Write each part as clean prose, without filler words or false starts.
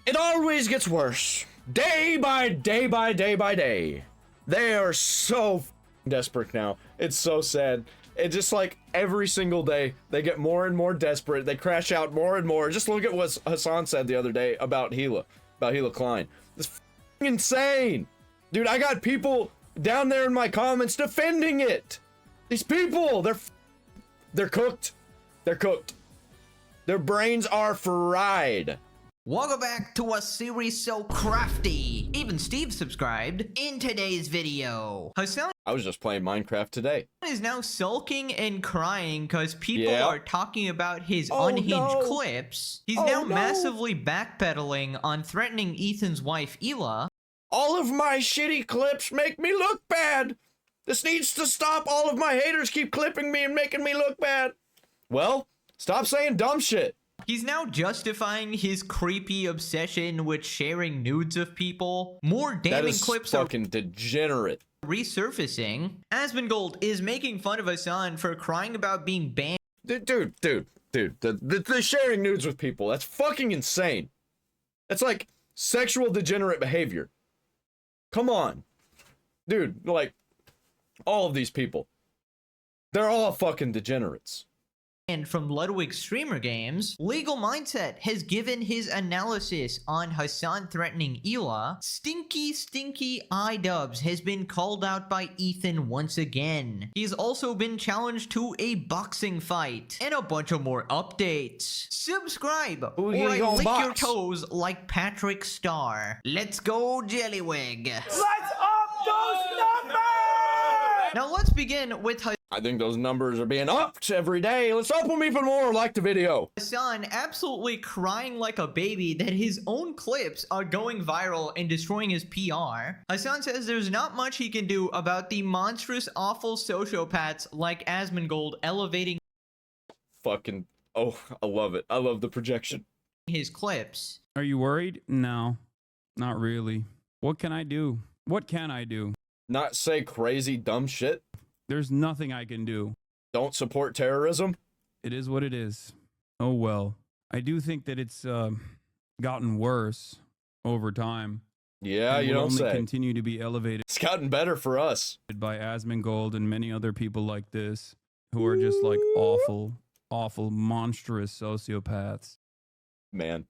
It always gets worse. Day by day by day by day. They are so desperate now. It's so sad. It's just like every single day they get more and more desperate. They crash out more and more. Just look at what Hassan said the other day about Hila Klein. It's insane. Dude, I got people down there in my comments defending it. These people, they're cooked. They're cooked. Their brains are fried. Welcome back to a series so crafty. Even Steve subscribed. In today's video, Hassan I was just playing Minecraft today. is now sulking and crying because people Yeah. are talking about his Oh, unhinged no. clips. He's Oh, now no. massively backpedaling on threatening Ethan's wife, Hila. All of my shitty clips make me look bad. This needs to stop. All of my haters keep clipping me and making me look bad. Well, stop saying dumb shit. He's now justifying his creepy obsession with sharing nudes of people. More That damning is clips are fucking degenerate. resurfacing. Asmongold is making fun of Hassan for crying about being banned Dude. The sharing nudes with people, that's fucking insane. That's like sexual degenerate behavior. Come on. Dude, like, all of these people, they're all fucking degenerates. from Ludwig Streamer Games. Legal Mindset has given his analysis on Hassan threatening Hila. Stinky iDubbbz has been called out by Ethan once again. He's also been challenged to a boxing fight. And a bunch of more updates. Subscribe Who or you I gonna lick your box? toes like Patrick Star. Let's go Jellywig. Let's up those numbers! Now let's begin with I think those numbers are being upped every day. Let's up them even more. Like the video. Hassan absolutely crying like a baby that his own clips are going viral and destroying his PR. Hassan says there's not much he can do about the monstrous, awful sociopaths like Asmongold elevating Fucking, oh, I love it. I love the projection. his clips. Are you worried? No, not really. What can I do? What can I do? Not say crazy dumb shit. There's nothing I can do. Don't support terrorism. It is what it is. Oh well. I do think that it's gotten worse over time. Yeah, and you will don't only say. continue to be elevated It's gotten better for us. by Asmongold and many other people like this who are just like awful, monstrous sociopaths. Man,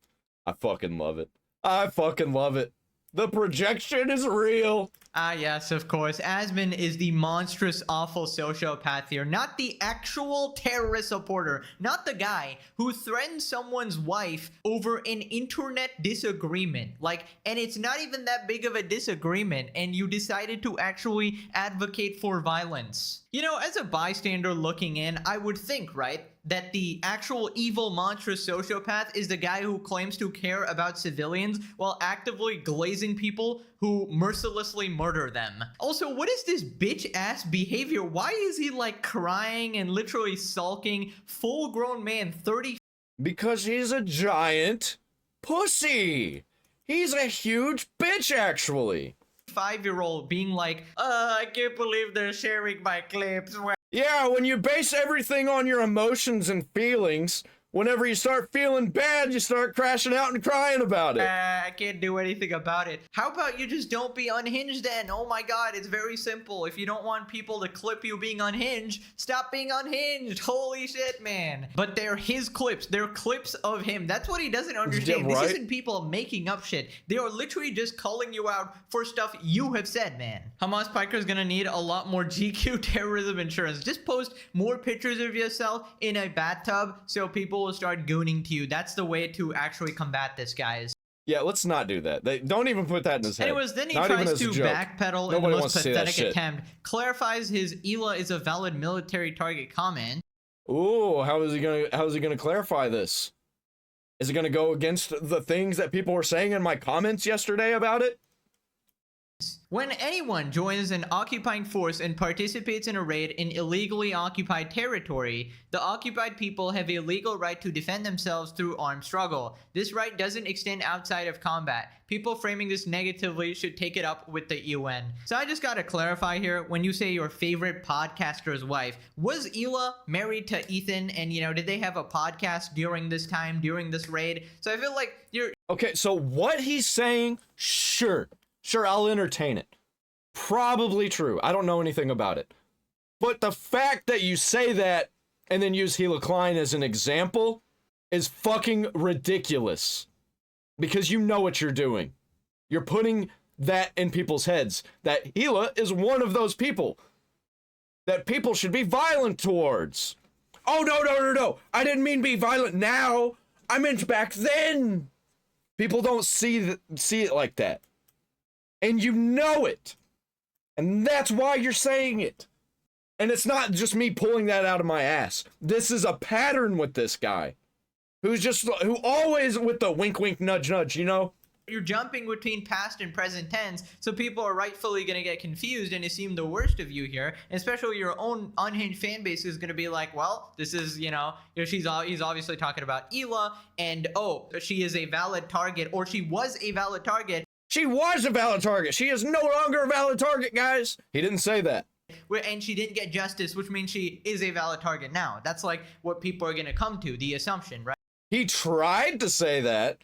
I fucking love it. I fucking love it. The projection is real. Ah, yes, of course. Asmon is the monstrous, awful sociopath here, not the actual terrorist supporter, not the guy who threatened someone's wife over an internet disagreement. Like, and it's not even that big of a disagreement, and you decided to actually advocate for violence. You know, as a bystander looking in, I would think, right, that the actual evil monstrous sociopath is the guy who claims to care about civilians while actively glazing people who mercilessly murder them. Also, what is this bitch-ass behavior? Why is he like crying and literally sulking? Full-grown man, 30 Because he's a giant pussy. He's a huge bitch, actually. 5-year-old being like, I can't believe they're sharing my clips. Yeah, when you base everything on your emotions and feelings, whenever you start feeling bad, you start crashing out and crying about it. I can't do anything about it. How about you just don't be unhinged then? Oh my god, it's very simple. If you don't want people to clip you being unhinged, stop being unhinged. Holy shit, man. But they're his clips. They're clips of him. That's what he doesn't understand. Yeah, right? This isn't people making up shit. They are literally just calling you out for stuff you have said, man. Hamas Piker is gonna need a lot more GQ terrorism insurance. Just post more pictures of yourself in a bathtub so people will start gooning to you. That's the way to actually combat this, guys. Yeah, let's not do that. Don't even put that in his head. Anyways, then he Not even tries as a to joke. backpedal in Nobody the wants most to see that pathetic shit. attempt, clarifies his Hila is a valid military target comment. Ooh, how's he gonna clarify this? Is it gonna go against the things that people were saying in my comments yesterday about it? When anyone joins an occupying force and participates in a raid in illegally occupied territory, the occupied people have a legal right to defend themselves through armed struggle. This right doesn't extend outside of combat. People framing this negatively should take it up with the UN. So I just gotta clarify here, when you say your favorite podcaster's wife, was Hila married to Ethan, and you know, did they have a podcast during this time, during this raid? So I feel like you're Okay, so what he's saying, sure, I'll entertain it. Probably true. I don't know anything about it. But the fact that you say that and then use Hila Klein as an example is fucking ridiculous. Because you know what you're doing. You're putting that in people's heads. That Hila is one of those people that people should be violent towards. Oh, no. I didn't mean be violent now. I meant back then. People don't see it like that. And you know it. And that's why you're saying it. And it's not just me pulling that out of my ass. This is a pattern with this guy. Who always with the wink, wink, nudge, nudge, you know? You're jumping between past and present tense, so people are rightfully going to get confused and assume the worst of you here. And especially your own unhinged fan base is going to be like, well, this is, he's obviously talking about Hila, and oh, she is a valid target, or she was a valid target. She was a valid target. She is no longer a valid target, guys. He didn't say that. And she didn't get justice, which means she is a valid target now. That's like what people are going to come to, the assumption, right? He tried to say that.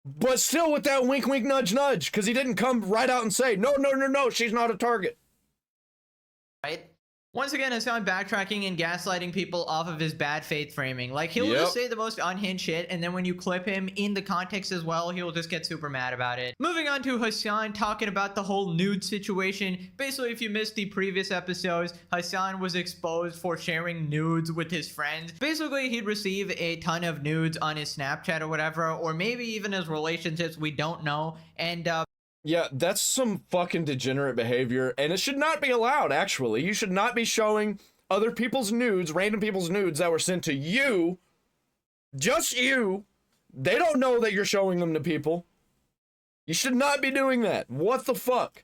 But still with that wink, wink, nudge, nudge, because he didn't come right out and say, no, she's not a target. Right? Once again, Hasan backtracking and gaslighting people off of his bad faith framing. Like, he'll just say the most unhinged shit, and then when you clip him in the context as well, he'll just get super mad about it. Moving on to Hasan talking about the whole nude situation. Basically, if you missed the previous episodes, Hasan was exposed for sharing nudes with his friends. Basically, he'd receive a ton of nudes on his Snapchat or whatever, or maybe even his relationships, we don't know. And, yeah, that's some fucking degenerate behavior, and it should not be allowed, actually. You should not be showing other people's nudes, random people's nudes that were sent to you. Just you. They don't know that you're showing them to people. You should not be doing that. What the fuck?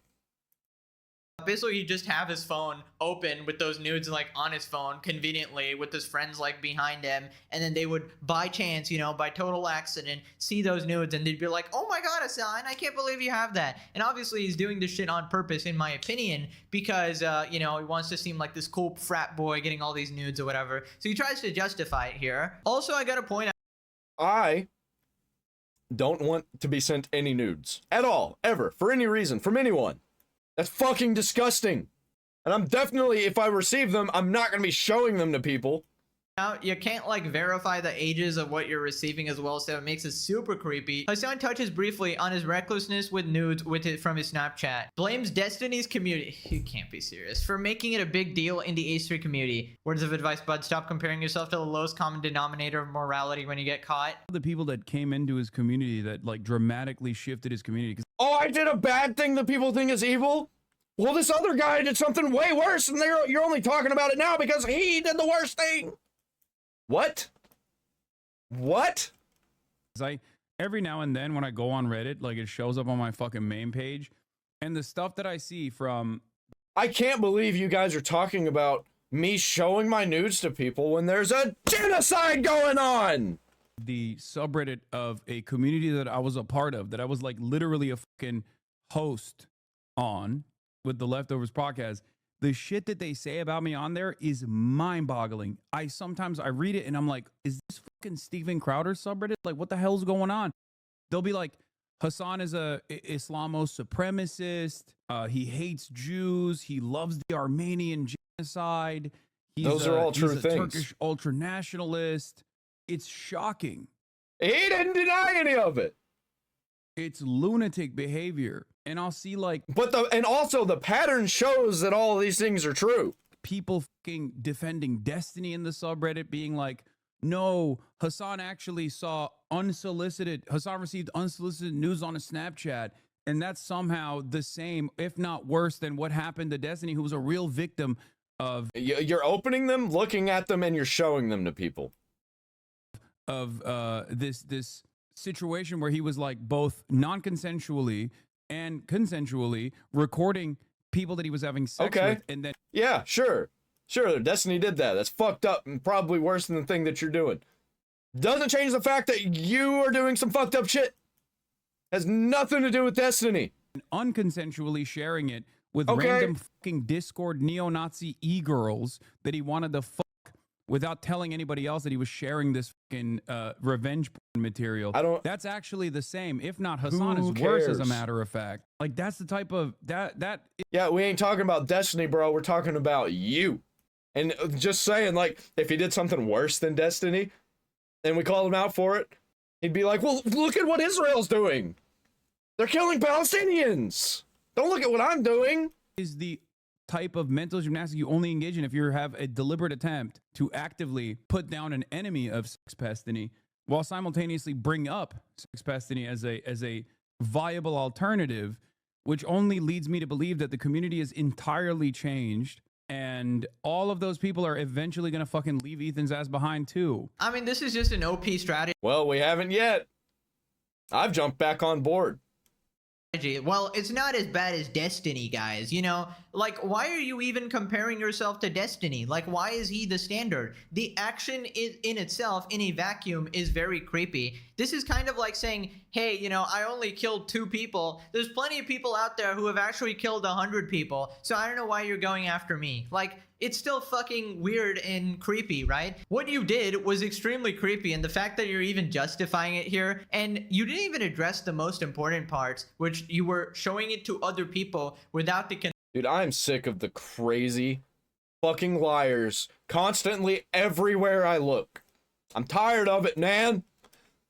basically he'd just have his phone open with those nudes like on his phone conveniently with his friends like behind him, and then they would by chance, you know, by total accident see those nudes and they'd be like, oh my god, Hasan, I can't believe you have that. And obviously he's doing this shit on purpose in my opinion because you know, he wants to seem like this cool frat boy getting all these nudes or whatever, so he tries to justify it here. Also, I gotta point out, I don't want to be sent any nudes at all, ever, for any reason, from anyone. That's fucking disgusting. And I'm definitely, if I receive them, I'm not gonna be showing them to people. now you can't like verify the ages of what you're receiving as well, so it makes it super creepy. Hasan touches briefly on his recklessness with nudes from his Snapchat. Blames Destiny's community, you can't be serious, for making it a big deal in the H3 community. Words of advice, bud, stop comparing yourself to the lowest common denominator of morality when you get caught. The people that came into his community that like dramatically shifted his community. Oh, I did a bad thing that people think is evil? Well, this other guy did something way worse, and you're only talking about it now because he did the worst thing. What? What? Every now and then when I go on Reddit, like it shows up on my fucking main page, and the stuff that I see from... I can't believe you guys are talking about me showing my nudes to people when there's a genocide going on! The subreddit of a community that I was a part of, that I was like literally a fucking host on with the Leftovers podcast. The shit that they say about me on there is mind-boggling. Sometimes I read it and I'm like, is this fucking Steven Crowder subreddit? Like, what the hell's going on? They'll be like, Hasan is a Islamo-supremacist. He hates Jews. He loves the Armenian genocide. Those are all true he's a things. Turkish ultra-nationalist. It's shocking. He didn't deny any of it. It's lunatic behavior. And I'll see like... And also the pattern shows that all of these things are true. People fucking defending Destiny in the subreddit, being like, no, Hasan actually Hasan received unsolicited news on a Snapchat, and that's somehow the same, if not worse, than what happened to Destiny, who was a real victim of... You're opening them, looking at them, and you're showing them to people. Of this situation where he was like both non-consensually and consensually recording people that he was having sex with, and then... Yeah, sure. Destiny did that. That's fucked up and probably worse than the thing that you're doing. Doesn't change the fact that you are doing some fucked up shit. Has nothing to do with Destiny. Unconsensually sharing it with random fucking Discord neo-Nazi e-girls that he wanted to fuck without telling anybody else that he was sharing this fucking revenge porn material. That's actually the same. If not, Hassan Who is worse, as a cares? matter of fact. Like, that's the type of Yeah, we ain't talking about Destiny, bro. We're talking about you. And just saying, like, if he did something worse than Destiny and we called him out for it, he'd be like, well, look at what Israel's doing. They're killing Palestinians. Don't look at what I'm doing. is the type of mental gymnastics you only engage in if you have a deliberate attempt to actively put down an enemy of sex pestiny while simultaneously bring up sex pestiny as a viable alternative, which only leads me to believe that the community is entirely changed and all of those people are eventually going to fucking leave Ethan's ass behind too. I mean, this is just an OP strategy. Well, we haven't yet. I've jumped back on board. Well, it's not as bad as Destiny, guys. You know, like, why are you even comparing yourself to Destiny? Like, why is he the standard? The action in itself, in a vacuum, is very creepy. This is kind of like saying, hey, you know, I only killed 2 people. There's plenty of people out there who have actually killed 100 people, so I don't know why you're going after me. Like, it's still fucking weird and creepy, right? What you did was extremely creepy, and the fact that you're even justifying it here, and you didn't even address the most important parts, which you were showing it to other people without the Dude, I'm sick of the crazy fucking liars constantly everywhere I look. I'm tired of it, man.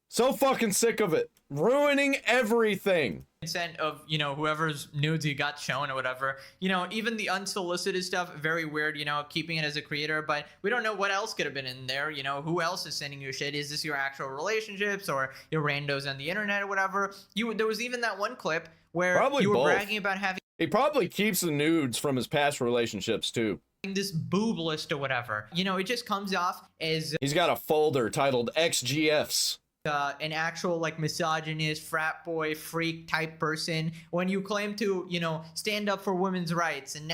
So fucking sick of it. Ruining everything. consent of, you know, whoever's nudes you got shown or whatever. You know, even the unsolicited stuff, very weird, you know, keeping it as a creator, but we don't know what else could have been in there. You know, who else is sending you shit? Is this your actual relationships or your randos on the internet or whatever? There was even that one clip where Probably you were both. bragging about having He probably keeps the nudes from his past relationships too. this boob list or whatever. You know, it just comes off as He's got a folder titled XGFs. an actual like misogynist, frat boy, freak type person when you claim to, you know, stand up for women's rights and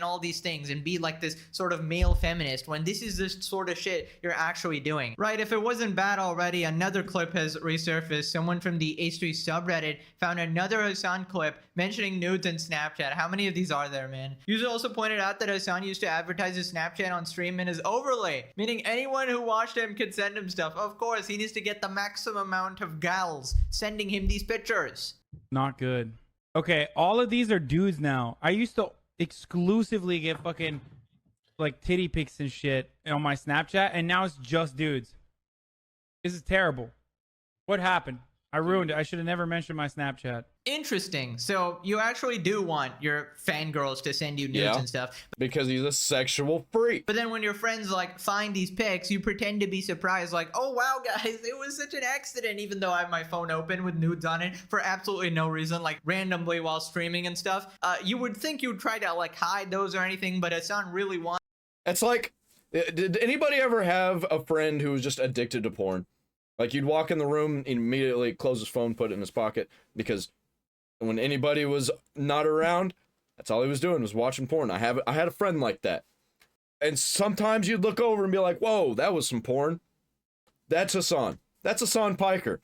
all these things and be like this sort of male feminist, when this is the sort of shit you're actually doing, right? If it wasn't bad already, another clip has resurfaced. Someone from the H3 subreddit found another Hassan clip mentioning nudes and Snapchat. How many of these are there, man? User also pointed out that Hassan used to advertise his Snapchat on stream in his overlay, meaning anyone who watched him could send him stuff. Of course, he needs to get the maximum amount of gals sending him these pictures. Not good. Okay, all of these are dudes now. I used to exclusively get fucking like titty pics and shit on my Snapchat, and now it's just dudes. This is terrible. What happened? I ruined it. I should have never mentioned my Snapchat. Interesting. So you actually do want your fangirls to send you nudes and stuff. Because he's a sexual freak. But then when your friends like find these pics, you pretend to be surprised, like, oh wow guys, it was such an accident, even though I have my phone open with nudes on it for absolutely no reason, like randomly while streaming and stuff. You would think you'd try to like hide those or anything, but Hassan really wants. It's like, did anybody ever have a friend who was just addicted to porn? Like, you'd walk in the room, immediately close his phone, put it in his pocket, because when anybody was not around, that's all he was doing, was watching porn. I had a friend like that. And sometimes you'd look over and be like, whoa, that was some porn. That's Hassan. That's Hassan Piker.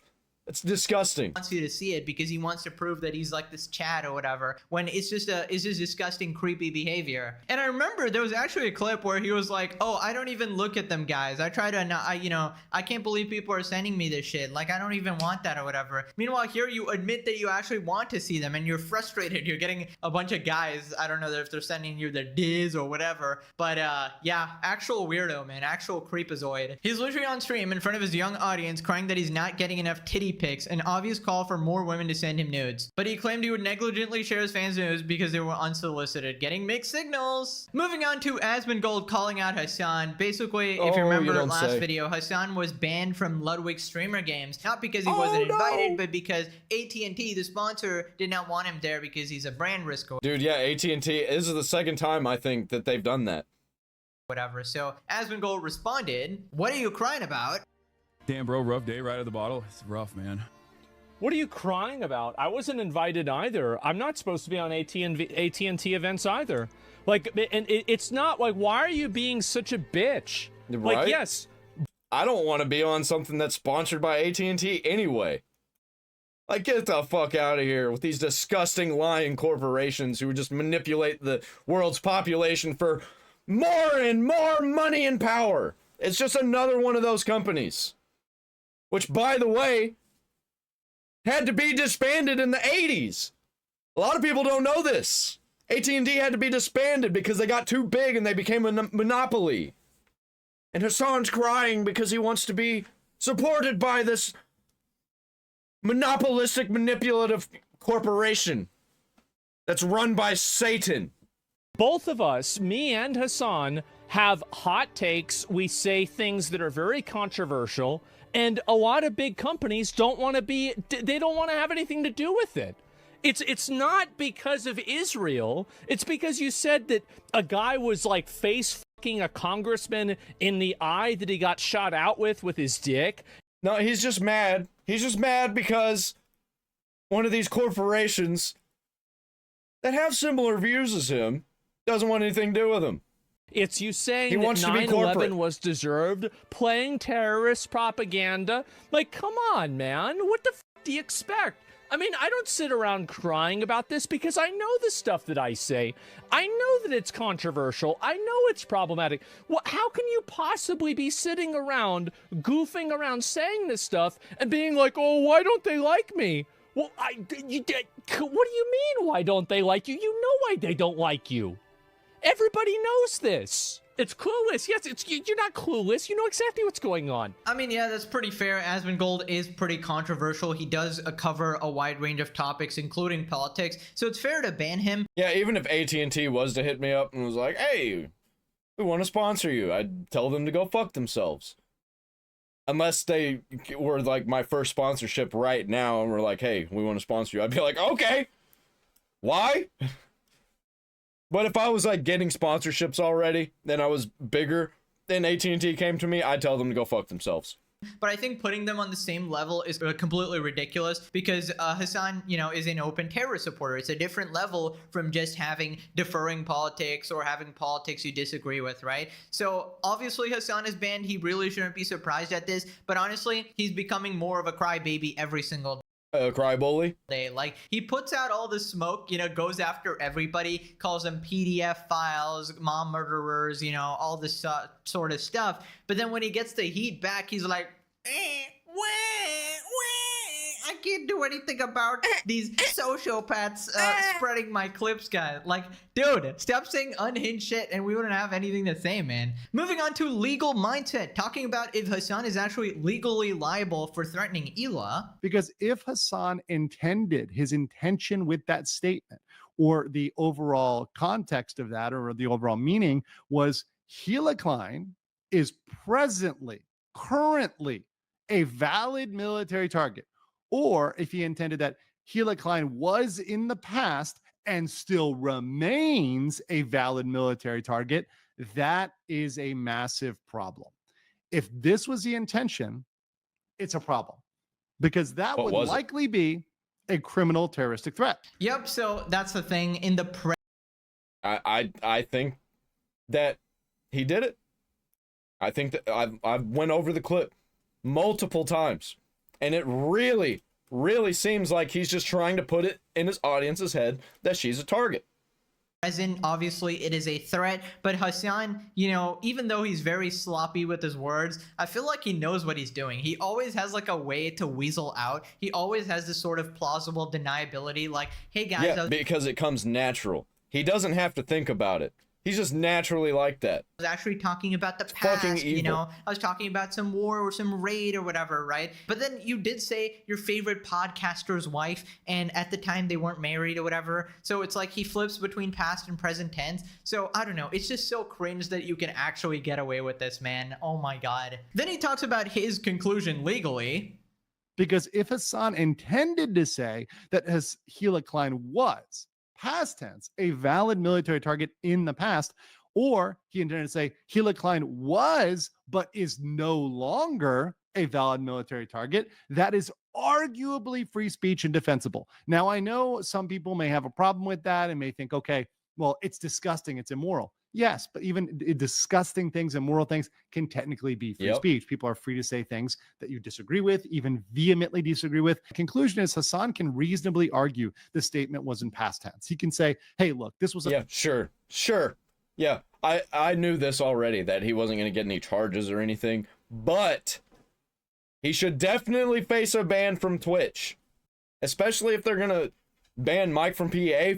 It's disgusting. Wants you to see it because he wants to prove that he's like this Chad or whatever, when it's just disgusting, creepy behavior. And I remember there was actually a clip where he was like, oh, I don't even look at them, guys. I try to not, you know, I can't believe people are sending me this shit. Like, I don't even want that or whatever. Meanwhile, here you admit that you actually want to see them and you're frustrated. You're getting a bunch of guys, I don't know if they're sending you their diz or whatever, but yeah, actual weirdo, man, actual creepazoid. He's literally on stream in front of his young audience crying that he's not getting enough titty pics, an obvious call for more women to send him nudes. But he claimed he would negligently share his fans' nudes because they were unsolicited, getting mixed signals. Moving on to Asmongold calling out Hassan. Basically, if you remember don't last say. video, Hassan was banned from Ludwig Streamer Games, not because he wasn't invited, but because AT&T, the sponsor, did not want him there because he's a brand risk or Dude, yeah, AT&T, this is the second time I think that they've done that. whatever. So Asmongold responded, "What are you crying about?" Damn, bro, rough day right out of the bottle. It's rough, man. What are you crying about? I wasn't invited either. I'm not supposed to be on AT&T events either. Like, and it's not like, why are you being such a bitch? Right? Like, yes, I don't want to be on something that's sponsored by AT&T anyway. Like, get the fuck out of here with these disgusting lying corporations who just manipulate the world's population for more and more money and power. It's just another one of those companies. Which, by the way, had to be disbanded in the 80s. A lot of people don't know this. AT&T had to be disbanded because they got too big and they became a monopoly. And Hassan's crying because he wants to be supported by this monopolistic, manipulative corporation that's run by Satan. Both of us, me and Hassan, have hot takes. We say things that are very controversial, and a lot of big companies don't want to have anything to do with it. It's not because of Israel. It's because you said that a guy was like face fucking a congressman in the eye that he got shot out with his dick. No, he's just mad. He's just mad because one of these corporations that have similar views as him doesn't want anything to do with him. It's you saying He that wants to be 9/11 corporate. was deserved, playing terrorist propaganda. Like, come on, man. What the do you expect? I mean, I don't sit around crying about this because I know the stuff that I say. I know that it's controversial. I know it's problematic. Well, how can you possibly be sitting around, goofing around saying this stuff and being like, oh, why don't they like me? Well, what do you mean, why don't they like you? You know why they don't like you. Everybody knows this. It's clueless. Yes, you're not clueless. You know exactly what's going on. I mean, yeah, that's pretty fair. Asmongold is pretty controversial. He does cover a wide range of topics, including politics. So it's fair to ban him. Yeah, even if AT&T was to hit me up and was like, hey, we want to sponsor you, I'd tell them to go fuck themselves. Unless they were like my first sponsorship right now and were like, hey, we want to sponsor you. I'd be like, okay. Why? But if I was like getting sponsorships already, then I was bigger, then AT&T came to me, I'd tell them to go fuck themselves. But I think putting them on the same level is completely ridiculous because Hassan, is an open terror supporter. It's a different level from just having deferring politics or having politics you disagree with, right? So obviously Hassan is banned. He really shouldn't be surprised at this. But honestly, he's becoming more of a crybaby every single Cry bully. day. Like, he puts out all the smoke, goes after everybody, calls them PDF files, mom murderers, all this sort of stuff. But then when he gets the heat back, he's like, I can't do anything about these sociopaths spreading my clips, guys. Like, dude, stop saying unhinged shit and we wouldn't have anything to say, man. Moving on to legal mindset, talking about if Hassan is actually legally liable for threatening Hila. Because if Hassan intended, his intention with that statement, or the overall context of that, or the overall meaning was Hila Klein is currently a valid military target, or if he intended that Hila Klein was in the past and still remains a valid military target, that is a massive problem. If this was the intention, it's a problem because that would likely be a criminal terroristic threat. Yep, so that's the thing. In the I think that he did it. I think that I've went over the clip multiple times, and it really seems like he's just trying to put it in his audience's head that she's a target. present, obviously it is a threat, but Hassan, even though he's very sloppy with his words, I feel like he knows what he's doing. He always has like a way to weasel out. He always has this sort of plausible deniability, like, hey guys, yeah, because it comes natural. He doesn't have to think about it. He's just naturally like that. I was actually talking about the past, evil. I was talking about some war or some raid or whatever, right? But then you did say your favorite podcaster's wife, and at the time they weren't married or whatever. So it's like he flips between past and present tense. So I don't know. It's just so cringe that you can actually get away with this, man. Oh my God. Then he talks about his conclusion legally. Because if Hassan intended to say that Hila Klein was, past tense, a valid military target in the past, or he intended to say Hila Klein was but is no longer a valid military target, that is arguably free speech and defensible. Now, I know some people may have a problem with that and may think, okay, well, it's disgusting, it's immoral. Yes, but even disgusting things, immoral things can technically be free speech. People are free to say things that you disagree with, even vehemently disagree with. The conclusion is Hassan can reasonably argue the statement was in past tense. He can say, hey, look, this was sure. Yeah, I knew this already, that he wasn't going to get any charges or anything, but he should definitely face a ban from Twitch, especially if they're going to ban Mike from PA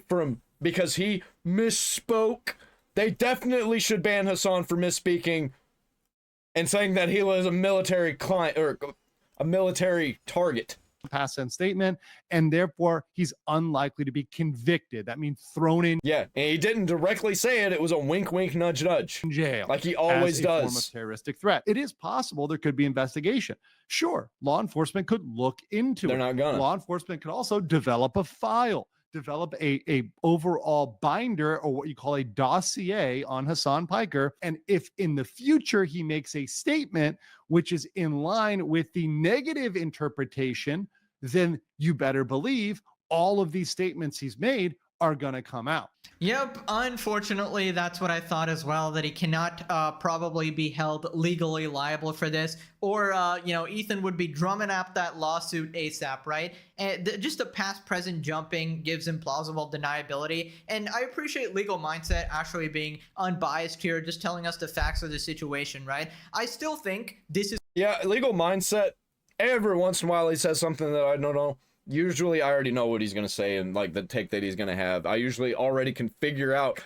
because he misspoke. They definitely should ban Hasan for misspeaking and saying that he was a military client or a military target. Past tense statement, and therefore he's unlikely to be convicted. That means thrown in Yeah, and he didn't directly say it. It was a wink, wink, nudge, nudge. jail, Like he always as a form does. of terroristic threat. It is possible there could be investigation. Sure, law enforcement could look into They're it. not gonna. Law enforcement could also develop a file, develop a overall binder, or what you call a dossier on Hasan Piker. And if in the future he makes a statement which is in line with the negative interpretation, then you better believe all of these statements he's made are going to come out. Yep, unfortunately, that's what I thought as well, that he cannot probably be held legally liable for this. Or, Ethan would be drumming up that lawsuit ASAP, right? And just the past-present jumping gives him plausible deniability. And I appreciate Legal Mindset actually being unbiased here, just telling us the facts of the situation, right? I still think this is Yeah, Legal Mindset, every once in a while he says something that I don't know. Usually I already know what he's going to say and like the take that he's going to have. I usually already can figure out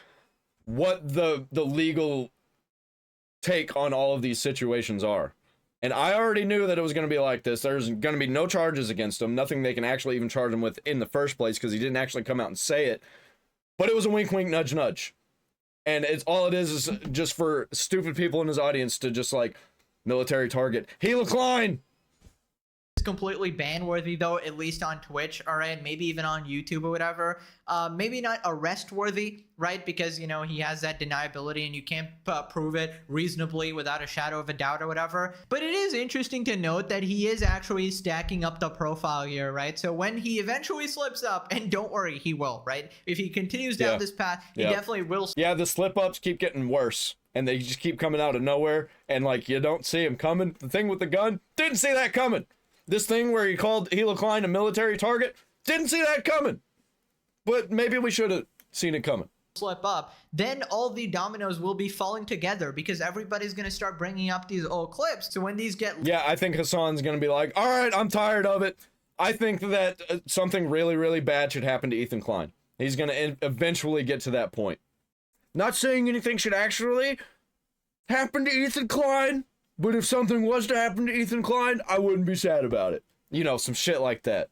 what the legal take on all of these situations are. And I already knew that it was going to be like this. There's going to be no charges against him. Nothing they can actually even charge him with in the first place because he didn't actually come out and say it. But it was a wink, wink, nudge, nudge. And it's all it is just for stupid people in his audience to just like, military target. Hila Klein! completely ban worthy though, at least on Twitch, all right, maybe even on YouTube or whatever. Maybe not arrest worthy, right, because you know he has that deniability and you can't prove it reasonably without a shadow of a doubt or whatever. But it is interesting to note that he is actually stacking up the profile here, right? So when he eventually slips up, and don't worry, he will, right? If he continues down this path, he definitely will. Yeah, the slip ups keep getting worse and they just keep coming out of nowhere and like you don't see him coming. The thing with the gun, didn't see that coming. This thing where he called Hila Klein a military target, didn't see that coming. But maybe we should have seen it coming. Slip up, then all the dominoes will be falling together because everybody's going to start bringing up these old clips. So when these get... Yeah, I think Hasan's going to be like, all right, I'm tired of it. I think that something really, really bad should happen to Ethan Klein. He's going to eventually get to that point. Not saying anything should actually happen to Ethan Klein, but if something was to happen to Ethan Klein, I wouldn't be sad about it. You know, some shit like that.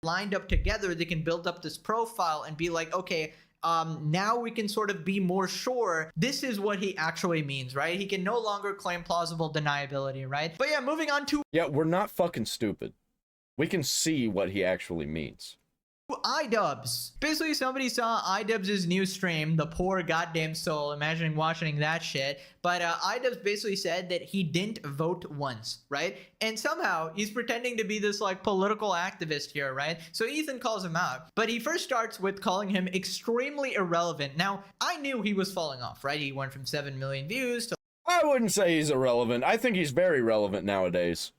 Lined up together, they can build up this profile and be like, okay, now we can sort of be more sure this is what he actually means, right? He can no longer claim plausible deniability, right? But yeah, moving on to Yeah, we're not fucking stupid. We can see what he actually means. iDubbbz. Basically, somebody saw iDubbbz's new stream, the poor goddamn soul, imagining watching that shit. But iDubbbz basically said that he didn't vote once, right? And somehow he's pretending to be this like political activist here, right? So Ethan calls him out, but he first starts with calling him extremely irrelevant. Now, I knew he was falling off, right? He went from 7 million views to... I wouldn't say he's irrelevant. I think he's very relevant nowadays.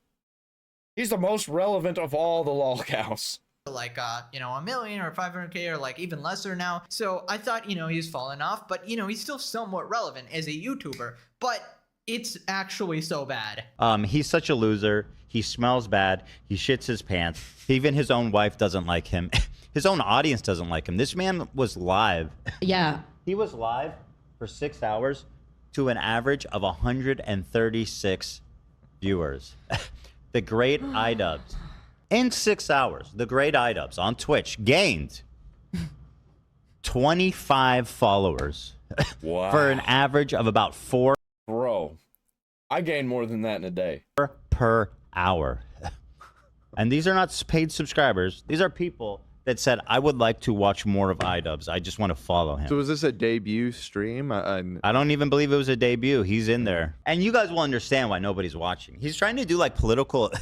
He's the most relevant of all the lol cows. Like, 1 million or 500K or like even lesser now. So I thought, he's fallen off, but he's still somewhat relevant as a YouTuber, but it's actually so bad. He's such a loser. He smells bad. He shits his pants. Even his own wife doesn't like him. His own audience doesn't like him. This man was live. Yeah. He was live for 6 hours to an average of 136 viewers. The great iDubbbz. In 6 hours, the great iDubbbz on Twitch gained 25 followers. Wow. For an average of about 4 Bro, I gained more than that in a day. per hour. And these are not paid subscribers. These are people that said, I would like to watch more of iDubbbz. I just want to follow him. So was this a debut stream? I don't even believe it was a debut. He's in there. And you guys will understand why nobody's watching. He's trying to do like political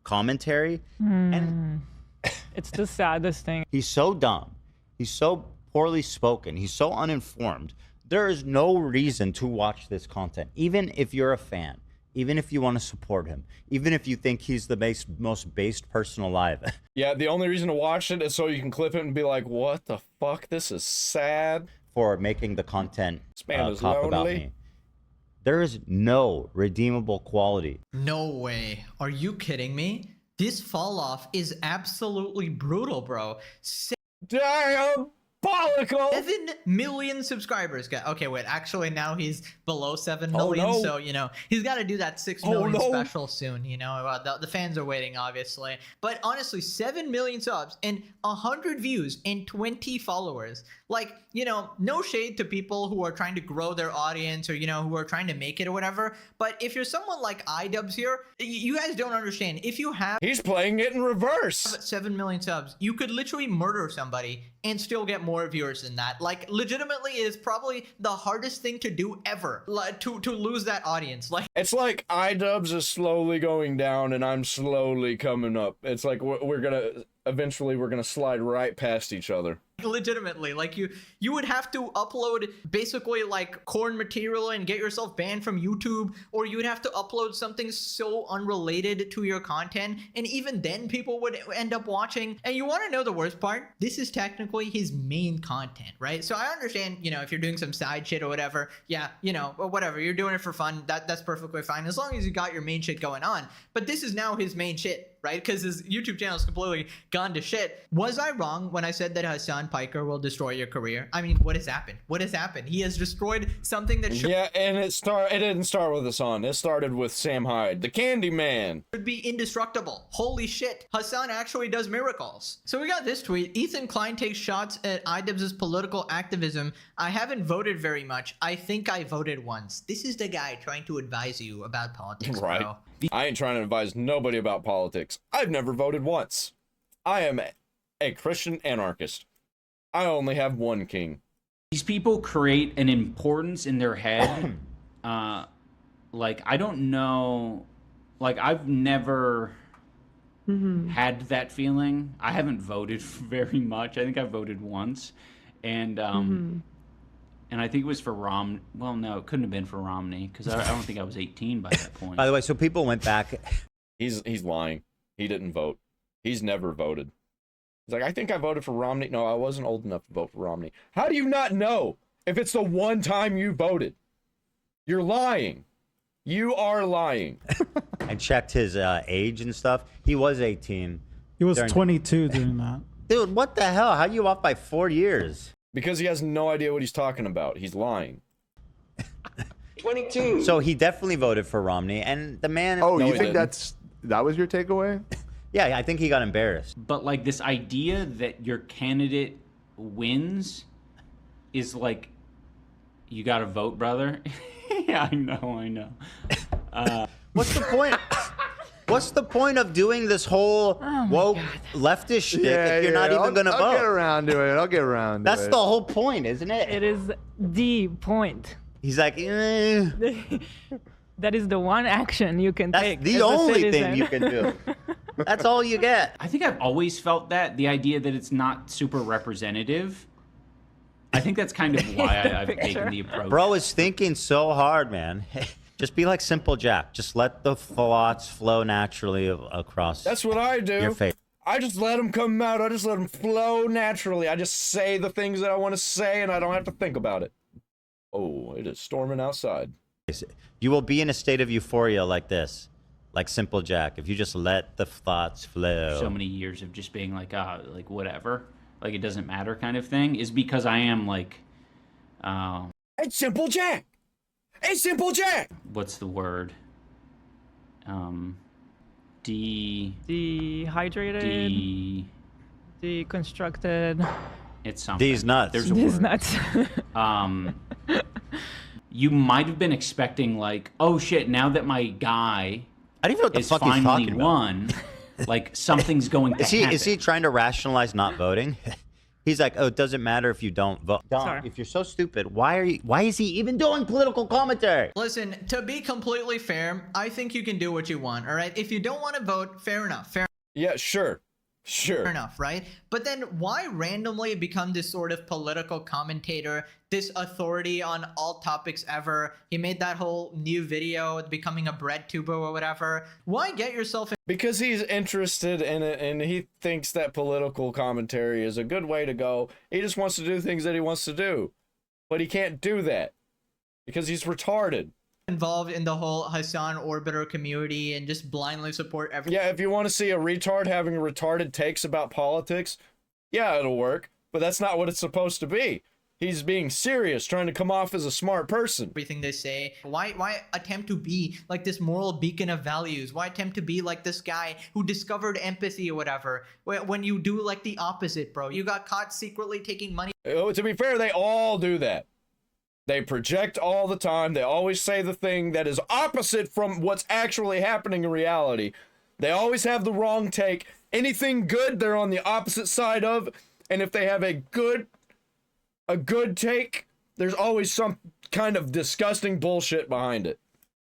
commentary. And it's the saddest thing. he's so dumb. He's so poorly spoken. He's so uninformed. There is no reason to watch this content, even if you're a fan, even if you want to support him, even if you think he's the most based person alive. Yeah, the only reason to watch it is so you can clip it and be like, what the fuck? This is sad. for making the content man is cop about lonely. me. There is no redeemable quality. No way. Are you kidding me? This fall off is absolutely brutal, bro. Diabolical! 7 million subscribers. Okay, wait. Actually, now he's below 7 million. no. So, he's got to do that 6 million special soon. The fans are waiting, obviously. But honestly, 7 million subs and 100 views and 20 followers. Like, no shade to people who are trying to grow their audience or, who are trying to make it or whatever. But if you're someone like iDubbbz here, you guys don't understand. If you have He's playing it in reverse. 7 million subs, you could literally murder somebody and still get more viewers than that. Like, legitimately, it is probably the hardest thing to do ever, to lose that audience. Like, It's like iDubbbz is slowly going down and I'm slowly coming up. It's like eventually we're gonna slide right past each other. legitimately, like you would have to upload basically like corn material and get yourself banned from YouTube, or you would have to upload something so unrelated to your content, and even then people would end up watching. And you want to know the worst part? This is technically his main content, right? So I understand, if you're doing some side shit or whatever, yeah, or whatever, you're doing it for fun, that's perfectly fine as long as you got your main shit going on. But this is now his main shit, right? Because his YouTube channel is completely gone to shit. Was I wrong when I said that Hassan Piker will destroy your career? I mean, what has happened? What has happened? He has destroyed something that Yeah, and it didn't start with Hassan. It started with Sam Hyde, the Candy Man. should be indestructible. Holy shit. Hassan actually does miracles. So we got this tweet. Ethan Klein takes shots at iDubbbz's political activism. I haven't voted very much. I think I voted once. This is the guy trying to advise you about politics, Right. bro. I ain't trying to advise nobody about politics. I've never voted once. I am a Christian anarchist. I only have one king. These people create an importance in their head. Like, I don't know. Like, I've never had that feeling. I haven't voted very much. I think I voted once. And and I think it was for well, no, it couldn't have been for Romney, because I don't think I was 18 by that point. By the way, so people went back. He's lying. He didn't vote. He's never voted. He's like, I think I voted for Romney. No, I wasn't old enough to vote for Romney. How do you not know if it's the one time you voted? You're lying. You are lying. I checked his age and stuff. He was 18. He was During- 22 doing that. Dude, what the hell? How are you off by 4 years? Because he has no idea what he's talking about. He's lying. 22. So he definitely voted for Romney, and the man. Oh, No, you he think didn't. that was your takeaway? Yeah, I think he got embarrassed. But like, this idea that your candidate wins is like, you gotta vote, brother. Yeah, I know. What's the point? What's the point of doing this whole woke leftist shit if you're not even gonna vote? I'll get around to it. I'll get around to That's it. the whole point, isn't it? It is the point. He's like, eh, That is the one action you can that's take. the as a only thing citizen. you can do. That's all you get. I think I've always felt that, the idea that it's not super representative. I think that's kind of why I've taken the approach. Bro is thinking so hard, man. Just be like Simple Jack. Just let the thoughts flow naturally across That's what I do. your face. I just let them come out. I just let them flow naturally. I just say the things that I want to say, and I don't have to think about it. Oh, it is storming outside. You will be in a state of euphoria like this, like Simple Jack, if you just let the thoughts flow. So many years of just being like whatever, like it doesn't matter kind of thing, is because I am like, It's Simple Jack. Hey, Simple Jack. what's the word? Dehydrated, deconstructed. It's something. These nuts. There's a These word. nuts. You might have been expecting like, oh shit, now that my guy I don't even know what the is fuck he's finally talking about. won, like something's going to happen. Is he trying to rationalize not voting? He's like, oh, it doesn't matter if you don't vote. Sorry. If you're so stupid, why is he even doing political commentary? Listen, to be completely fair, I think you can do what you want, all right? If you don't want to vote, fair enough. Fair Yeah, sure. Sure. enough, right? But then why randomly become this sort of political commentator, this authority on all topics ever? He made that whole new video becoming a bread tuber or whatever. Why get yourself Because he's interested in it and he thinks that political commentary is a good way to go. He just wants to do things that he wants to do. but he can't do that because he's retarded. Involved in the whole Hassan Orbiter community and just blindly support everything. Yeah, if you want to see a retard having retarded takes about politics, yeah, it'll work, but that's not what it's supposed to be. He's being serious, trying to come off as a smart person. Everything they say. Why attempt to be like this moral beacon of values? Why attempt to be like this guy who discovered empathy or whatever? When you do like the opposite, bro. You got caught secretly taking money. Oh, to be fair, they all do that. They project all the time. They always say the thing that is opposite from what's actually happening in reality. They always have the wrong take. Anything good, they're on the opposite side of. And if they have a good take, there's always some kind of disgusting bullshit behind it.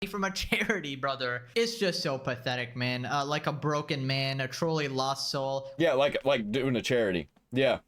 From a charity, brother. It's just so pathetic, man. Like a broken man, a truly lost soul. Yeah, like doing a charity. Yeah.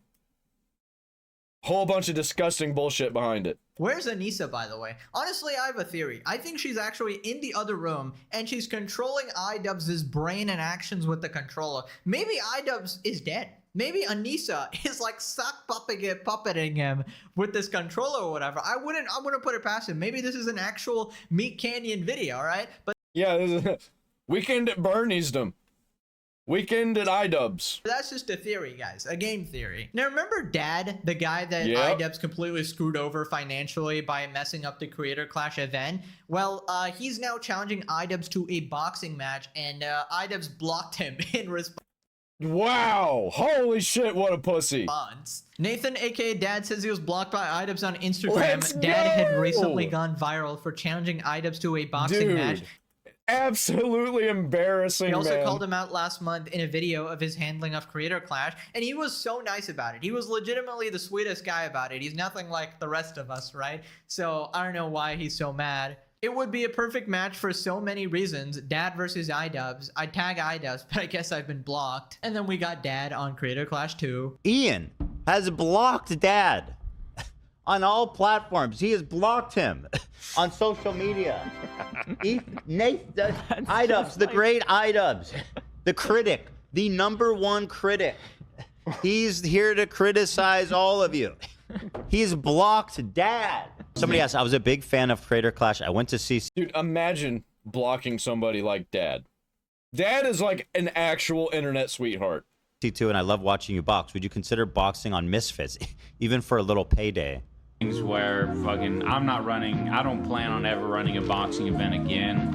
Whole bunch of disgusting bullshit behind it. Where's Anissa, by the way? Honestly, I have a theory. I think she's actually in the other room, and she's controlling iDubbbz's brain and actions with the controller. Maybe iDubbbz is dead. Maybe Anissa is like puppeting him with this controller or whatever. I wouldn't put it past him. Maybe this is an actual Meat Canyon video, right? But yeah, this is Weekend at Bernie'sdom. Weekend at iDubbbz. that's just a theory, guys. A game theory. Now, remember Dad, the guy that Yep. iDubbbz completely screwed over financially by messing up the Creator Clash event? Well, he's now challenging iDubbbz to a boxing match, and iDubbbz blocked him in response. Wow! Holy shit, what a pussy. Nathan, aka Dad, says he was blocked by iDubbbz on Instagram. Let's Dad had go! recently gone viral for challenging iDubbbz to a boxing Dude, match. absolutely embarrassing, He also man. called him out last month in a video of his handling of Creator Clash, and he was so nice about it. He was legitimately the sweetest guy about it. He's nothing like the rest of us, right? So I don't know why he's so mad. It would be a perfect match for so many reasons. Dad versus iDubbbz. I'd tag iDubbbz, but I guess I've been blocked. And then we got Dad on Creator Clash 2. Ian has blocked Dad on all platforms. He has blocked him on social media. iDubbbz, the great iDubbbz, the critic, the #1 critic. He's here to criticize all of you. He's blocked Dad. Somebody asked, I was a big fan of Creator Clash. I went to see... Dude, imagine blocking somebody like Dad. Dad is like an actual internet sweetheart. C2, and I love watching you box. Would you consider boxing on Misfits, even for a little payday? Things where fucking I don't plan on ever running a boxing event again.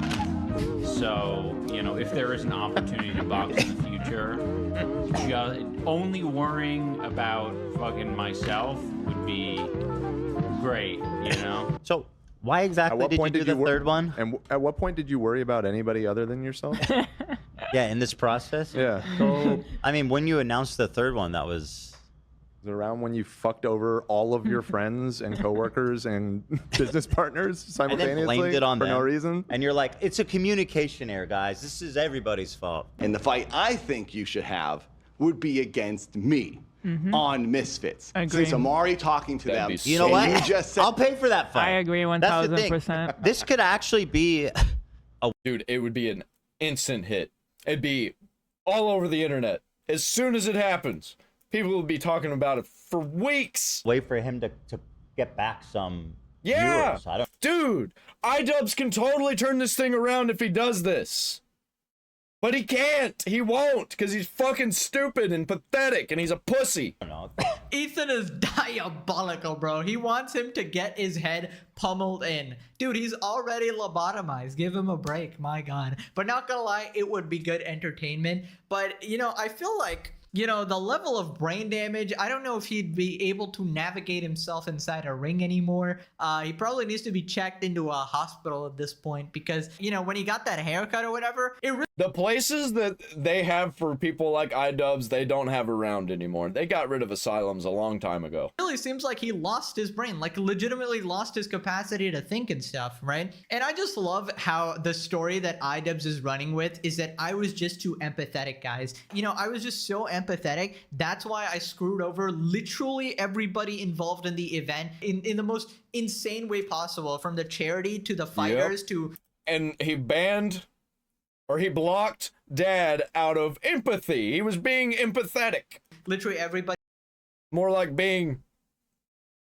So, you know, if there is an opportunity to box in the future, just only worrying about fucking myself would be great, you know? So why exactly did you do the third one? And at what point did you worry about anybody other than yourself? Yeah, in this process? Yeah. So, I mean, when you announced the third one, that was... Was it around when you fucked over all of your friends and coworkers and business partners simultaneously and then blamed it on for them. no reason? And you're like, it's a communication error, guys. This is everybody's fault. And the fight I think you should have would be against me on Misfits. Agree. Since I'm already talking to them. You know what? You just said, I'll pay for that fight. I agree That's the thing. 1000%. This could actually be... Dude, it would be an instant hit. It'd be all over the internet. As soon as it happens, people will be talking about it for weeks. Way for him to get back some Yeah! viewers. Dude, iDubbbz can totally turn this thing around if he does this. But he can't. He won't, because he's fucking stupid and pathetic, and he's a pussy. I don't know. Ethan is diabolical, bro. He wants him to get his head pummeled in. Dude, he's already lobotomized. Give him a break, my God. But not gonna lie, it would be good entertainment. But, you know, I feel like, you know, the level of brain damage, I don't know if he'd be able to navigate himself inside a ring anymore. He probably needs to be checked into a hospital at this point because, you know, when he got that haircut or whatever, it really... The places that they have for people like iDubbbz, they don't have around anymore. They got rid of asylums a long time ago. really seems like he lost his brain, like legitimately lost his capacity to think and stuff, right? And I just love how the story that iDubbbz is running with is that I was just too empathetic, guys. You know, I was just so empathetic. That's why I screwed over literally everybody involved in the event in the most insane way possible, from the charity to the fighters to... And he banned, or he blocked Dad out of empathy. He was being empathetic. Literally everybody. More like being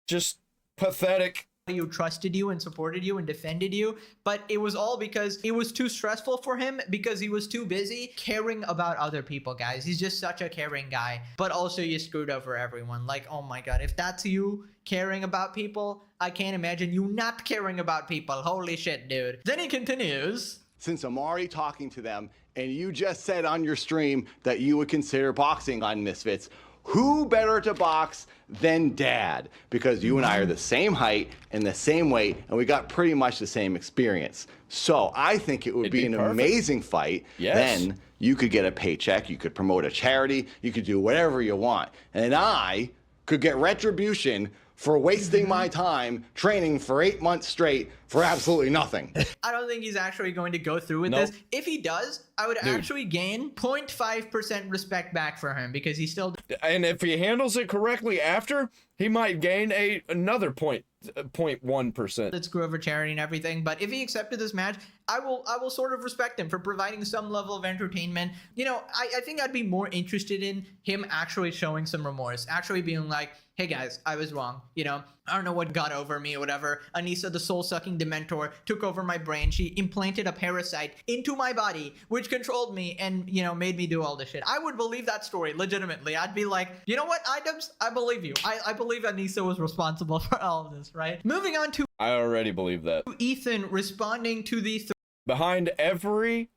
just pathetic. Who trusted you and supported you and defended you, but it was all because it was too stressful for him because he was too busy caring about other people, guys. He's just such a caring guy, but also you screwed over everyone. Like, oh my god, if that's you caring about people, I can't imagine you not caring about people. Holy shit, dude. Then he continues. Since I'm already talking to them, and you just said on your stream that you would consider boxing on Misfits, who better to box than Dad? Because you and I are the same height and the same weight, and we got pretty much the same experience. So I think it would It'd be be an perfect. amazing fight. Yes. Then you could get a paycheck, you could promote a charity, you could do whatever you want. And I could get retribution for wasting my time training for 8 months straight for absolutely nothing. I don't think he's actually going to go through with Nope. this. If he does, I would actually gain 0.5% respect back for him because he's still And if he handles it correctly after, he might gain another 0.1%. did screw over charity and everything. But if he accepted this match, I will sort of respect him for providing some level of entertainment. You know, I think I'd be more interested in him actually showing some remorse, actually being like, hey guys, I was wrong. You know, I don't know what got over me or whatever. Anissa, the soul-sucking Dementor, took over my brain. She implanted a parasite into my body, which controlled me and, you know, made me do all this shit. I would believe that story legitimately. I'd be like, you know what, iDubbbz, I believe you. I believe Anissa was responsible for all of this, right? Moving on to I already believe that. Ethan responding to the Behind every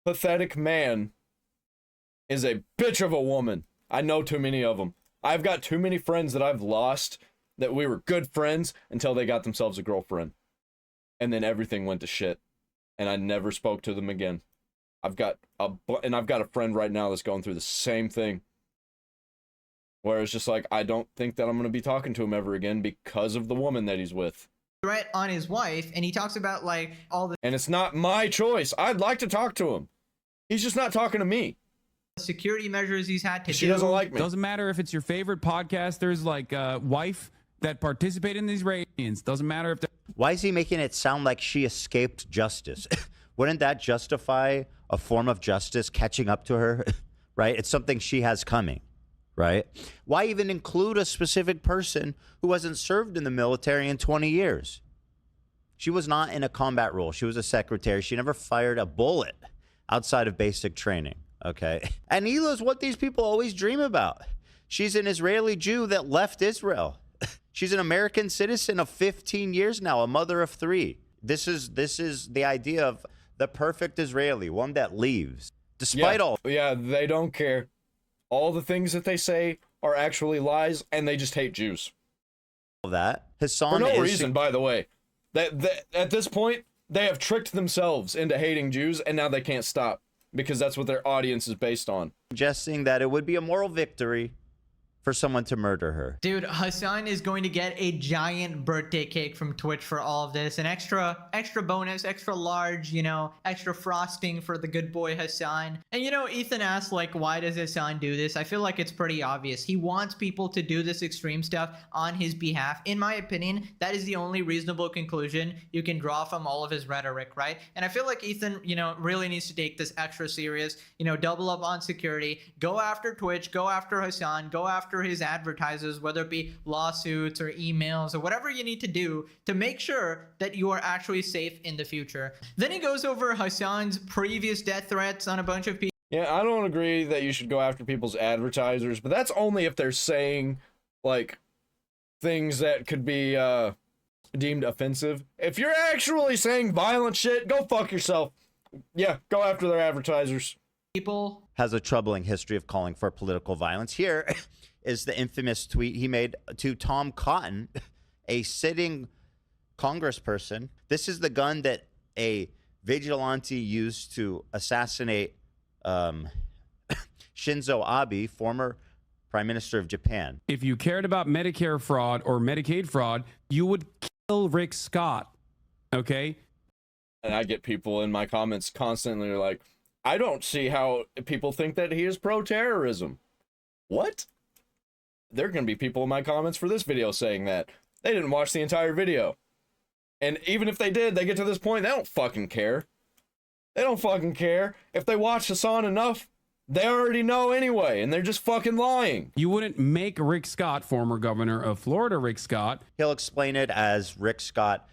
pathetic man is a bitch of a woman. I know too many of them. I've got too many friends that I've lost that we were good friends until they got themselves a girlfriend. And then everything went to shit. And I never spoke to them again. I've got a friend right now that's going through the same thing. Where it's just like, I don't think that I'm going to be talking to him ever again because of the woman that he's with. threat on his wife, and he talks about like all the And it's not my choice. I'd like to talk to him. He's just not talking to me. security measures he's had to She do. doesn't like me. Doesn't matter if it's your favorite podcaster's like wife that participate in these ratings. Doesn't matter if they're Why is he making it sound like she escaped justice? Wouldn't that justify a form of justice catching up to her? Right? It's something she has coming, right? Why even include a specific person who hasn't served in the military in 20 years? She was not in a combat role. She was a secretary. She never fired a bullet outside of basic training, okay? And Hila's what these people always dream about. She's an Israeli Jew that left Israel. She's an American citizen of 15 years now, a mother of 3. This is the idea of the perfect Israeli, one that leaves. Despite all Yeah, they don't care. All the things that they say are actually lies, and they just hate Jews. that, Hassan For no is reason, by the way. That at this point, they have tricked themselves into hating Jews, and now they can't stop because that's what their audience is based on. suggesting that it would be a moral victory for someone to murder her. Dude, Hassan is going to get a giant birthday cake from Twitch for all of this. An extra bonus, extra large, you know, extra frosting for the good boy Hassan. And you know, Ethan asked, like, why does Hassan do this? I feel like it's pretty obvious. He wants people to do this extreme stuff on his behalf. In my opinion, that is the only reasonable conclusion you can draw from all of his rhetoric, right? And I feel like Ethan, you know, really needs to take this extra serious, you know, double up on security, go after Twitch, go after Hassan, go after his advertisers, whether it be lawsuits or emails or whatever you need to do to make sure that you are actually safe in the future. Then he goes over Hassan's previous death threats on a bunch of people. Yeah, I don't agree that you should go after people's advertisers, but that's only if they're saying, like, things that could be deemed offensive. If you're actually saying violent shit, go fuck yourself. Yeah, go after their advertisers. Has a troubling history of calling for political violence. Here is the infamous tweet he made to Tom Cotton, a sitting congressperson. This is the gun that a vigilante used to assassinate Shinzo Abe, former Prime Minister of Japan. if you cared about Medicare fraud or Medicaid fraud, you would kill Rick Scott. Okay? And I get people in my comments constantly like, I don't see how people think that he is pro-terrorism. What? There are going to be people in my comments for this video saying that. They didn't watch the entire video. And even if they did, they get to this point, they don't fucking care. They don't fucking care. If they watch Hassan enough, They already know anyway, and they're just fucking lying. You wouldn't make Rick Scott, former governor of Florida, Rick Scott. He'll explain it as Rick Scott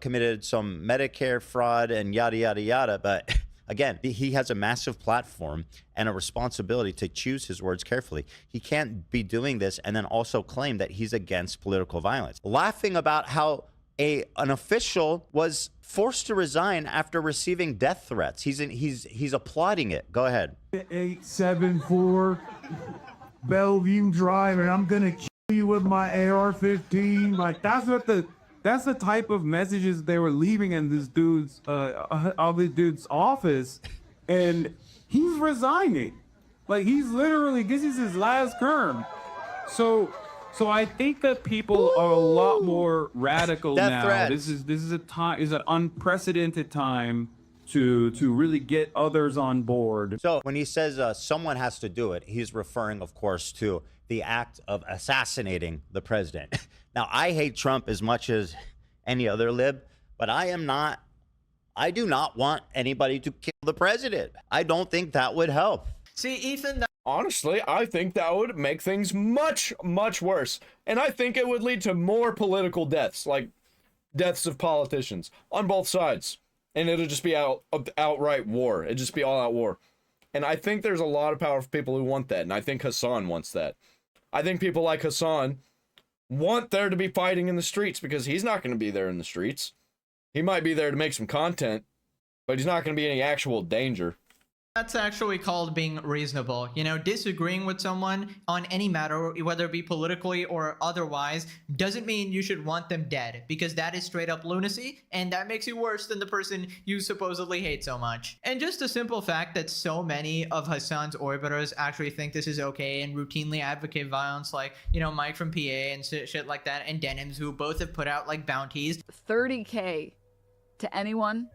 committed some Medicare fraud and yada, yada, yada. But again, he has a massive platform and a responsibility to choose his words carefully. He can't be doing this and then also claim that he's against political violence. Laughing about how an official was forced to resign after receiving death threats. He's applauding it. Go ahead. 874 Bellevue Drive, and I'm gonna kill you with my AR-15. Like that's the type of messages they were leaving in this dude's office, and he's resigning. Like this is his last term. So I think that people are a lot more radical now. Threats. This is an unprecedented time to really get others on board. So when he says someone has to do it, he's referring, of course, to the act of assassinating the president. Now, I hate Trump as much as any other lib, but I do not want anybody to kill the president. I don't think that would help. See, Ethan, Honestly, I think that would make things much, much worse. And I think it would lead to more political deaths, like deaths of politicians on both sides. And it'll just be outright war. It'd just be all-out war. And I think there's a lot of powerful people who want that. And I think Hassan wants that. I think people like Hassan want there to be fighting in the streets because he's not going to be there in the streets. He might be there to make some content, but he's not going to be any actual danger. that's actually called being reasonable. You know, disagreeing with someone on any matter, whether it be politically or otherwise, doesn't mean you should want them dead, because that is straight up lunacy, and that makes you worse than the person you supposedly hate so much. And just the simple fact that so many of Hassan's orbiters actually think this is okay and routinely advocate violence, like, you know, Mike from PA and shit like that, and Denims, who both have put out like bounties. 30K to anyone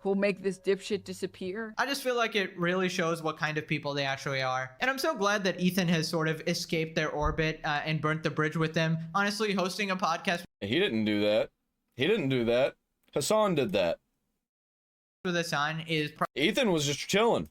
who'll make this dipshit disappear. I just feel like it really shows what kind of people they actually are. And I'm so glad that Ethan has sort of escaped their orbit and burnt the bridge with them. Honestly, hosting a podcast... He didn't do that. He didn't do that. Hassan did that. ...with Hassan is... Ethan was just chilling.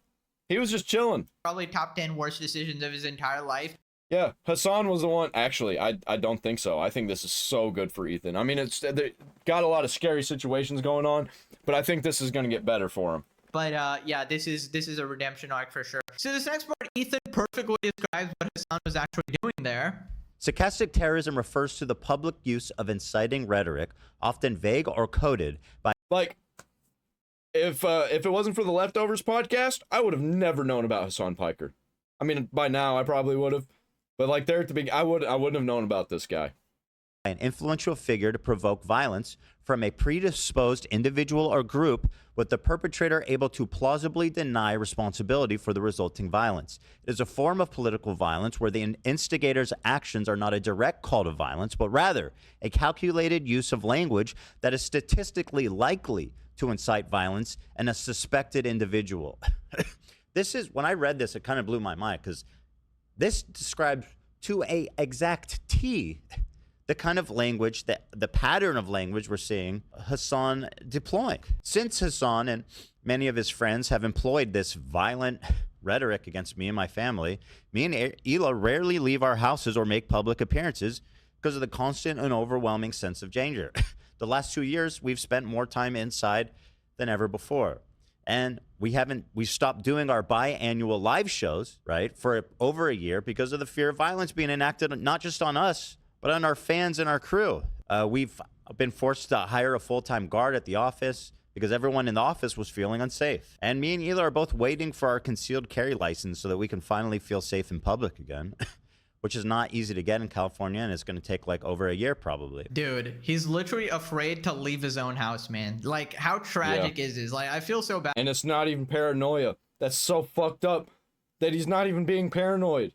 He was just chilling. ...probably top 10 worst decisions of his entire life. Yeah, Hassan was the one. Actually, I don't think so. I think this is so good for Ethan. I mean, it's they got a lot of scary situations going on, but I think this is going to get better for him. But yeah, this is a redemption arc for sure. So this next part, Ethan perfectly describes what Hassan was actually doing there. Sarcastic terrorism refers to the public use of inciting rhetoric, often vague or coded by... Like, if it wasn't for the Leftovers podcast, I would have never known about Hassan Piker. I mean, by now I probably would have. But like there at the beginning, I wouldn't have known about this guy. An influential figure to provoke violence from a predisposed individual or group, with the perpetrator able to plausibly deny responsibility for the resulting violence. It is a form of political violence where the instigator's actions are not a direct call to violence, but rather a calculated use of language that is statistically likely to incite violence in a suspected individual. This is, when I read this, it kind of blew my mind, because this describes to a exact T the kind of language, that the pattern of language we're seeing Hassan deploying. Since Hassan and many of his friends have employed this violent rhetoric against me and my family, me and Hila rarely leave our houses or make public appearances because of the constant and overwhelming sense of danger. The last 2 years, we've spent more time inside than ever before. And we stopped doing our biannual live shows, right, for over a year because of the fear of violence being enacted not just on us, but on our fans and our crew. We've been forced to hire a full-time guard at the office because everyone in the office was feeling unsafe. And me and Hila are both waiting for our concealed carry license so that we can finally feel safe in public again. Which is not easy to get in California, and it's going to take like over a year probably. Dude, he's literally afraid to leave his own house, man. Like, how tragic is this? Like, I feel so bad. And it's not even paranoia. That's so fucked up that he's not even being paranoid.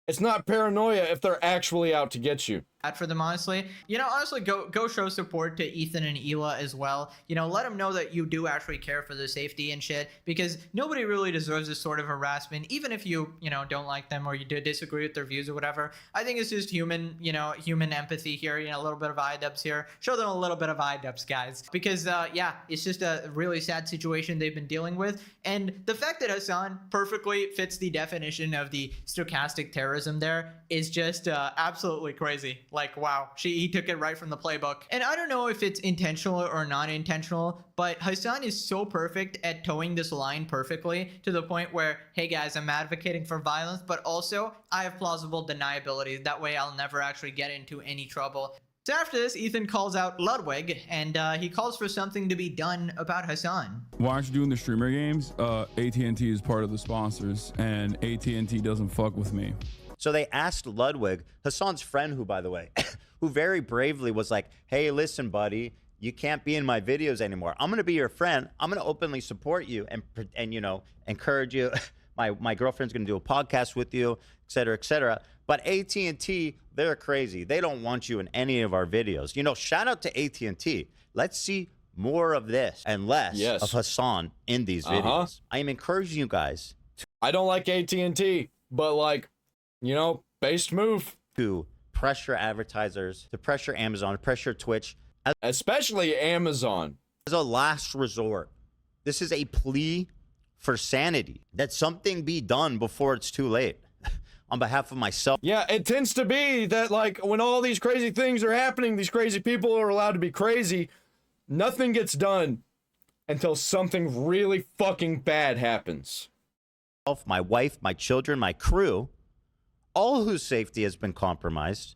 It's not paranoia if they're actually out to get you. bad for them, honestly. You know, honestly, go show support to Ethan and Hila as well. You know, let them know that you do actually care for their safety and shit, because nobody really deserves this sort of harassment, even if you know, don't like them or you do disagree with their views or whatever. I think it's just human, you know, human empathy here, you know, a little bit of IDubbbz here. Show them a little bit of IDubbbz, guys, because yeah, it's just a really sad situation they've been dealing with. And the fact that Hasan perfectly fits the definition of the stochastic terrorism there is just absolutely crazy. Like, wow, he took it right from the playbook. And I don't know if it's intentional or not intentional, but Hasan is so perfect at towing this line perfectly to the point where, hey guys, I'm advocating for violence, but also I have plausible deniability. That way I'll never actually get into any trouble. So after this, Ethan calls out Ludwig, and he calls for something to be done about Hasan. Why aren't you doing the streamer games? AT&T is part of the sponsors, and AT&T doesn't fuck with me. So they asked Ludwig, Hasan's friend, who, by the way, who very bravely was like, hey, listen, buddy, you can't be in my videos anymore. I'm going to be your friend. I'm going to openly support you and you know, encourage you. My girlfriend's going to do a podcast with you, et cetera, et cetera. But AT&T, they're crazy. They don't want you in any of our videos. You know, shout out to AT&T. Let's see more of this and less of Hasan in these videos. I am encouraging you guys. I don't like AT&T, but like, you know, based move. To pressure advertisers, to pressure Amazon, to pressure Twitch. Especially Amazon. As a last resort. This is a plea for sanity. That something be done before it's too late. On behalf of myself. Yeah, it tends to be that, like, when all these crazy things are happening, these crazy people are allowed to be crazy, nothing gets done until something really fucking bad happens. My wife, my children, my crew, all whose safety has been compromised,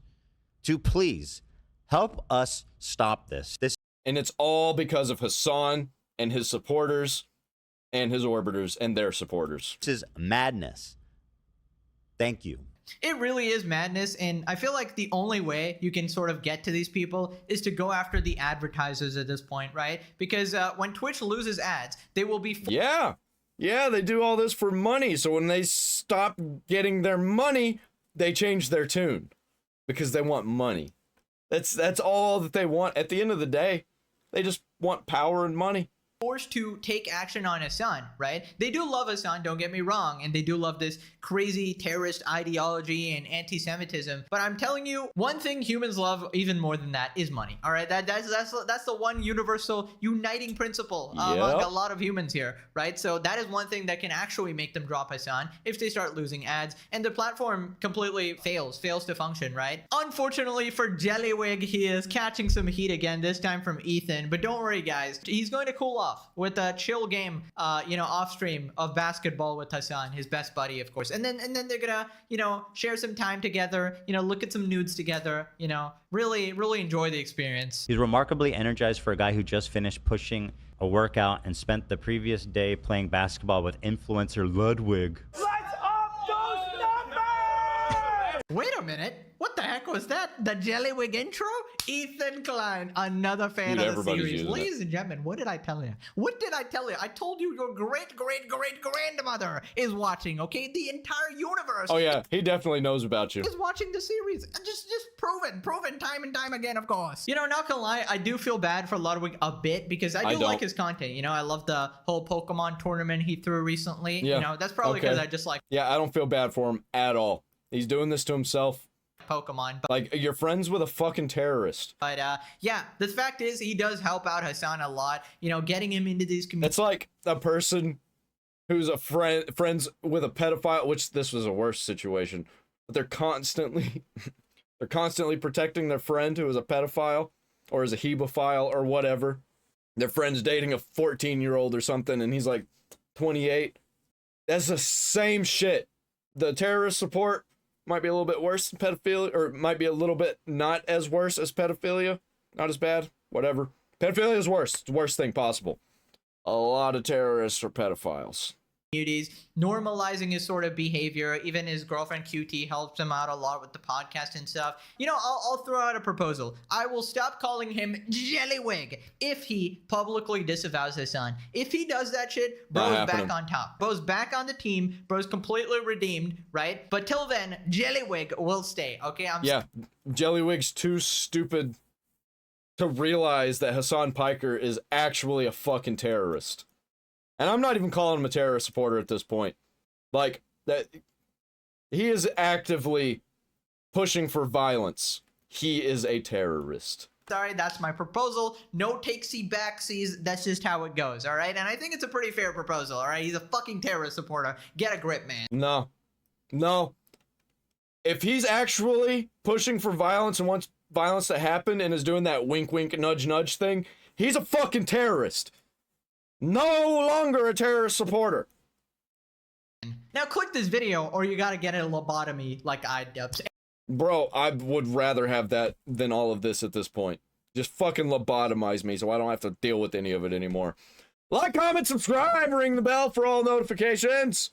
to please help us stop this. And it's all because of Hasan and his supporters and his orbiters and their supporters. This is madness. Thank you. It really is madness, and I feel like the only way you can sort of get to these people is to go after the advertisers at this point, right? Because when Twitch loses ads, they will be... Yeah, they do all this for money, so when they stop getting their money, they change their tune. Because they want money. That's all that they want. At the end of the day, they just want power and money. Forced to take action on Hasan, right? They do love Hasan, don't get me wrong, and they do love this crazy terrorist ideology and anti-Semitism. But I'm telling you, one thing humans love even more than that is money. All right, that's the one universal uniting principle among a lot of humans here, right? So that is one thing that can actually make them drop Hasan if they start losing ads, and the platform completely fails to function, right? Unfortunately for Jellywig, he is catching some heat again, this time from Ethan. But don't worry, guys, he's going to cool off with a chill game, you know, off stream of basketball with Hasan, his best buddy, of course. And then they're gonna, you know, share some time together, you know, look at some nudes together, you know, really enjoy the experience. He's remarkably energized for a guy who just finished pushing a workout and spent the previous day playing basketball with influencer Ludwig. Let's up those numbers! Wait a minute. What the heck was that? The Jellywig intro? Ethan Klein, another fan of the series. Ladies and gentlemen, what did I tell you? What did I tell you? I told you your great-great-great-grandmother is watching, okay? The entire universe. Oh yeah, he definitely knows about you. Is watching the series. Just proven time and time again, of course. You know, not gonna lie, I do feel bad for Ludwig a bit because I do like his content. You know, I love the whole Pokemon tournament he threw recently. Yeah. You know, that's probably because I just like... Yeah, I don't feel bad for him at all. He's doing this to himself. Pokemon, but like, you're friends with a fucking terrorist. But yeah, the fact is he does help out Hasan a lot, you know, getting him into these communities. It's like a person who's a friends with a pedophile, which this was a worse situation, but they're constantly protecting their friend who is a pedophile or is a hebephile or whatever. Their friend's dating a 14-year-old or something and he's like 28. That's the same shit. The terrorist support might be a little bit worse than pedophilia, or might be a little bit not as worse as pedophilia. Not as bad, whatever. Pedophilia is worse. It's the worst thing possible. A lot of terrorists are pedophiles. communities, normalizing his sort of behavior. Even his girlfriend QT helps him out a lot with the podcast and stuff. You know, I'll throw out a proposal. I will stop calling him Jellywig if he publicly disavows Hassan. If he does that shit, bro's back on top. Bro's back on the team. Bro's completely redeemed, right? But till then, Jellywig will stay. Okay, Jellywig's too stupid to realize that Hassan Piker is actually a fucking terrorist. And I'm not even calling him a terrorist supporter at this point. Like, that he is actively pushing for violence. He is a terrorist. Sorry, that's my proposal. No takesy backsies. That's just how it goes, all right? And I think it's a pretty fair proposal, all right? He's a fucking terrorist supporter. Get a grip, man. No. If he's actually pushing for violence and wants violence to happen and is doing that wink wink nudge nudge thing, he's a fucking terrorist. No longer a terrorist supporter. Now click this video or you gotta get a lobotomy like I dubs. Bro, I would rather have that than all of this at this point. Just fucking lobotomize me so I don't have to deal with any of it anymore. Like, comment, subscribe, ring the bell for all notifications.